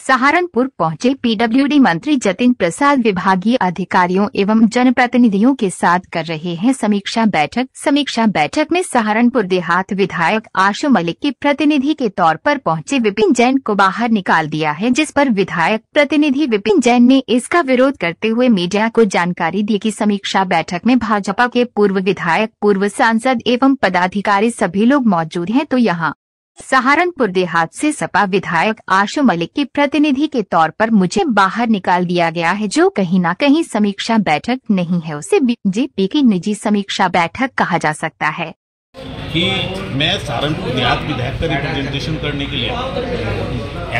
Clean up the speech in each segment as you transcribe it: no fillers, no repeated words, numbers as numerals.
सहारनपुर पहुंचे पीडब्ल्यूडी मंत्री जतिन प्रसाद विभागीय अधिकारियों एवं जनप्रतिनिधियों के साथ कर रहे हैं समीक्षा बैठक में सहारनपुर देहात विधायक आशु मलिक के प्रतिनिधि के तौर पर पहुंचे विपिन जैन को बाहर निकाल दिया है, जिस पर विधायक प्रतिनिधि विपिन जैन ने इसका विरोध करते हुए मीडिया को जानकारी दी कि समीक्षा बैठक में भाजपा के पूर्व विधायक, पूर्व सांसद एवं पदाधिकारी सभी लोग मौजूद हैं। तो यहाँ सहारनपुर देहात से सपा विधायक आशु मलिक के प्रतिनिधि के तौर पर मुझे बाहर निकाल दिया गया है, जो कहीं न कहीं समीक्षा बैठक नहीं है, उसे बीजेपी की निजी समीक्षा बैठक कहा जा सकता है। कि मैं सहारनपुर देहात विधायक का रिप्रेजेंटेशन करने के लिए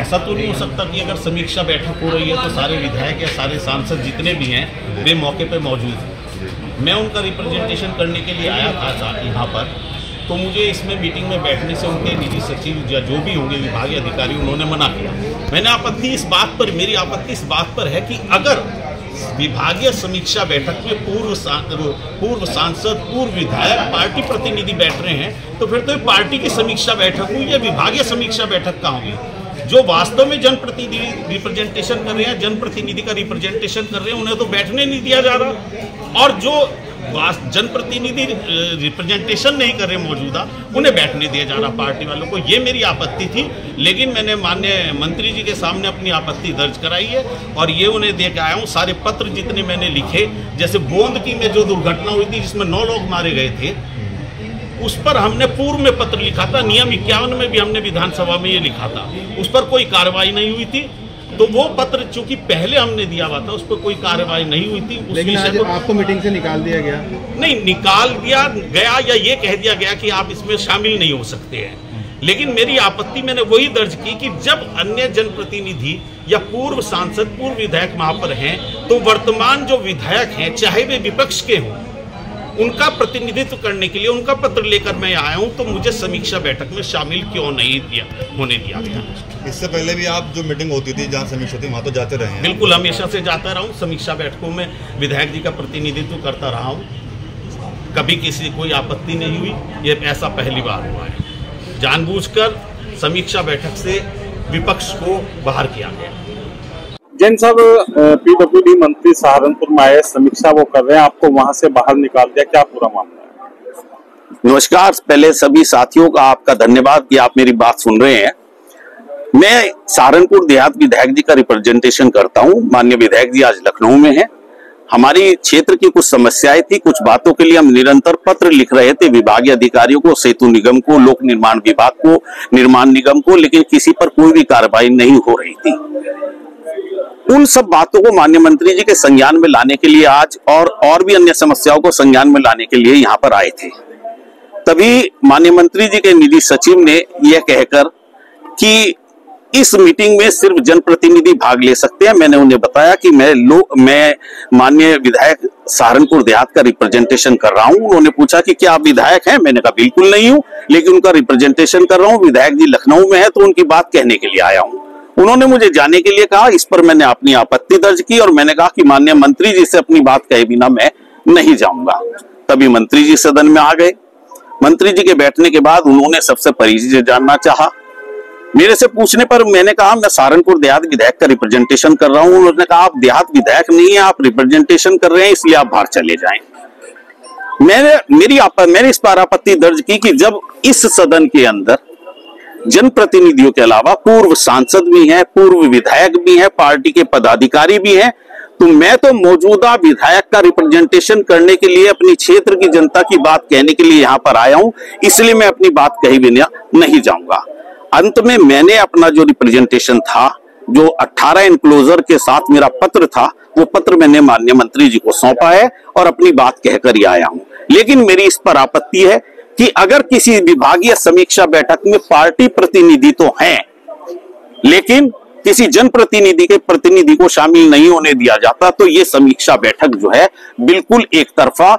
ऐसा तो नहीं हो सकता कि अगर समीक्षा बैठक हो रही है तो सारे विधायक या सारे सांसद जितने भी हैं वे मौके पर मौजूद हैं। मैं उनका रिप्रेजेंटेशन करने के लिए आया था यहाँ पर, तो मुझे इसमें मीटिंग में बैठने से उनके निजी सचिव या जो भी होंगे विभागीय अधिकारी उन्होंने मना किया। मैंने आपत्ति इस बात पर, मेरी आपत्ति इस बात पर है कि अगर विभागीय समीक्षा बैठक में पूर्व सांसद, पूर्व विधायक, पार्टी प्रतिनिधि बैठ रहे हैं तो फिर तो पार्टी की समीक्षा बैठक हुई या विभागीय समीक्षा बैठक कहाँ होगी। जो वास्तव में जनप्रतिनिधि रिप्रेजेंटेशन कर रहे हैं, जनप्रतिनिधि का रिप्रेजेंटेशन कर रहे हैं, उन्हें तो बैठने नहीं दिया जा रहा, और जो जनप्रतिनिधि रिप्रेजेंटेशन नहीं कर रहे मौजूदा उन्हें बैठने दिया जा रहा पार्टी वालों को। ये मेरी आपत्ति थी, लेकिन मैंने माननीय मंत्री जी के सामने अपनी आपत्ति दर्ज कराई है और ये उन्हें दे के आया हूँ। सारे पत्र जितने मैंने लिखे, जैसे गोंदकी में जो दुर्घटना हुई थी जिसमें 9 लोग मारे गए थे, उस पर हमने पूर्व में पत्र लिखा था, नियम 51 में भी हमने विधानसभा में ये लिखा था, उस पर कोई कार्रवाई नहीं हुई थी। तो वो पत्र चूंकि पहले हमने दिया हुआ था, उस पर कोई कार्रवाई नहीं हुई थी। लेकिन आज आपको मीटिंग से निकाल दिया गया? नहीं निकाल दिया गया या ये कह दिया गया कि आप इसमें शामिल नहीं हो सकते हैं, लेकिन मेरी आपत्ति मैंने वही दर्ज की कि जब अन्य जनप्रतिनिधि या पूर्व सांसद, पूर्व विधायक वहां पर हैं, तो वर्तमान जो विधायक हैं चाहे वे विपक्ष के हों, उनका प्रतिनिधित्व करने के लिए उनका पत्र लेकर मैं आया हूं, तो मुझे समीक्षा बैठक में शामिल क्यों नहीं होने दिया गया। इससे पहले भी आप जो मीटिंग होती थी, जहां समीक्षा होती, वहां तो जाते रहे हैं? बिल्कुल, हमेशा से जाता रहा हूं समीक्षा बैठकों में, विधायक जी का प्रतिनिधित्व करता रहा हूं, कभी किसी कोई आपत्ति नहीं हुई। ये ऐसा पहली बार हुआ है, जानबूझकर समीक्षा बैठक से विपक्ष को बाहर किया गया। जैन साहब, पीडब्ल्यूडी मंत्री सहारनपुर में आए, समीक्षा वो कर रहे हैं, आपको वहां से बाहर निकाल दिया, क्या पूरा मामला है? नमस्कार, पहले सभी साथियों का आपका धन्यवाद कि आप मेरी बात सुन रहे हैं। मैं सहारनपुर देहात विधायक जी का रिप्रेजेंटेशन करता हूं। माननीय विधायक जी आज लखनऊ में हैं। हमारी क्षेत्र की कुछ समस्याएं थी, कुछ बातों के लिए हम निरंतर पत्र लिख रहे थे विभागीय अधिकारियों को, सेतु निगम को, लोक निर्माण विभाग को, निर्माण निगम को, लेकिन किसी पर कोई भी कार्रवाई नहीं हो रही थी। उन सब बातों को माननीय मंत्री जी के संज्ञान में लाने के लिए आज और भी अन्य समस्याओं को संज्ञान में लाने के लिए यहाँ पर आए थे। तभी माननीय मंत्री जी के निधि सचिव ने यह कहकर कि इस मीटिंग में सिर्फ जनप्रतिनिधि भाग ले सकते हैं, मैंने उन्हें बताया कि मैं माननीय विधायक सहारनपुर देहात का रिप्रेजेंटेशन कर रहा हूं। उन्होंने पूछा कि क्या आप विधायक हैं? मैंने कहा बिल्कुल नहीं हूं, लेकिन उनका रिप्रेजेंटेशन कर रहा हूं। विधायक जी लखनऊ में है तो उनकी बात कहने के लिए आया हूं। उन्होंने मुझे जाने के लिए कहा, इस पर मैंने अपनी आपत्ति दर्ज की और मैंने कहा कि माननीय मंत्री जी से अपनी बात कहे बिना मैं नहीं जाऊंगा। तभी मंत्री जी सदन में आ गए। मंत्री जी के बैठने के बाद उन्होंने सबसे परिचय जानना चाहा। मेरे से पूछने पर मैंने कहा मैं सहारनपुर देहात विधायक का रिप्रेजेंटेशन कर रहा हूं। उन्होंने कहा आप देहात विधायक नहीं है, आप रिप्रेजेंटेशन कर रहे हैं, इसलिए आप बाहर चले जाएं। मैंने इस पर आपत्ति दर्ज की कि जब इस सदन के अंदर जनप्रतिनिधियों के अलावा पूर्व सांसद भी हैं, पूर्व विधायक भी हैं, पार्टी के पदाधिकारी भी हैं, तो मैं तो मौजूदा विधायक का रिप्रेजेंटेशन करने के लिए, अपनी क्षेत्र की जनता की बात कहने के लिए यहाँ पर आया हूं, इसलिए मैं अपनी बात कही बिना नहीं जाऊंगा। अंत में मैंने अपना जो रिप्रेजेंटेशन था, जो 18 एनक्लोजर के साथ मेरा पत्र था, वो पत्र मैंने माननीय मंत्री जी को सौंपा है और अपनी बात कहकर ही आया हूं। लेकिन मेरी इस पर आपत्ति है कि अगर किसी विभागीय समीक्षा बैठक में पार्टी प्रतिनिधि तो हैं, लेकिन किसी जनप्रतिनिधि के प्रतिनिधि को शामिल नहीं होने दिया जाता, तो ये समीक्षा बैठक जो है बिल्कुल एक तरफा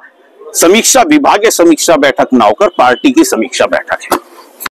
समीक्षा, विभागीय समीक्षा बैठक ना होकर पार्टी की समीक्षा बैठक है।